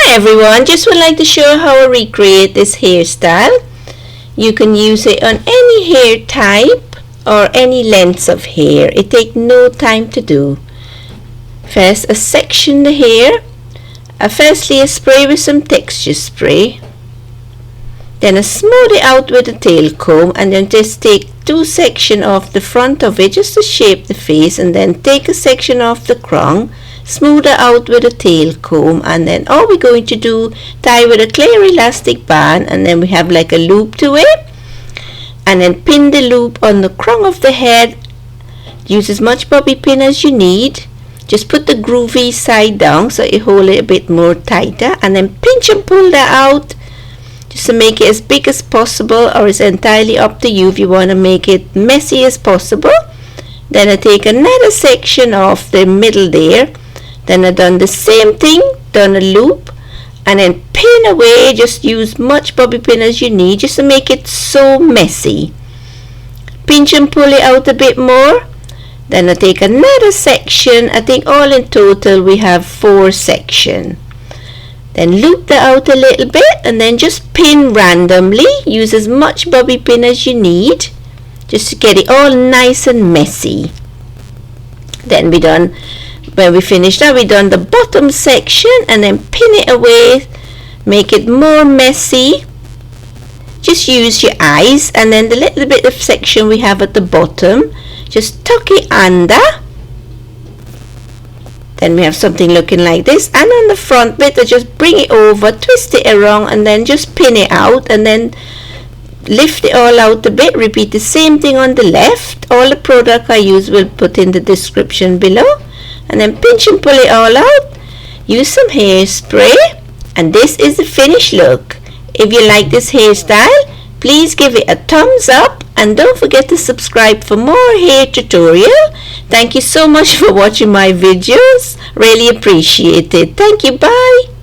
everyone, just would like to show how I recreate this hairstyle. You can use it on any hair type or any lengths of hair. It takes no time to do. First, I section the hair. Firstly, I spray with some texture spray. Then I smooth it out with a tail comb, and then just take two sections off the front of it just to shape the face, and then take a section off the crown, smooth it out with a tail comb, and then all we're going to do, tie with a clear elastic band, and then we have like a loop to it, and then pin the loop on the crown of the head. Use as much bobby pin as you need. Just put the groovy side down so it hold it a bit more tighter, and then pinch and pull that out just to make it as big as possible, or it's entirely up to you if you want to make it messy as possible. Then I take another section off the middle there. Then I done the same thing, done a loop, and then pin away. Just use much bobby pin as you need just to make it so messy. Pinch and pull it out a bit more. Then I take another section. I think all in total we have 4 sections. Then loop that out a little bit, and then just pin randomly. Use as much bobby pin as you need just to get it all nice and messy. Then when we finish that, we done the bottom section, and then pin it away, make it more messy. Just use your eyes, and then the little bit of section we have at the bottom, just tuck it under. Then we have something looking like this, and on the front bit I just bring it over, twist it around, and then just pin it out, and then lift it all out a bit. Repeat the same thing on the left. All the product I use will put in the description below, and then pinch and pull it all out. Use some hairspray, and this is the finished look. If you like this hairstyle, please give it a thumbs up, and don't forget to subscribe for more hair tutorial. Thank you so much for watching my videos. Really appreciate it. Thank you. Bye.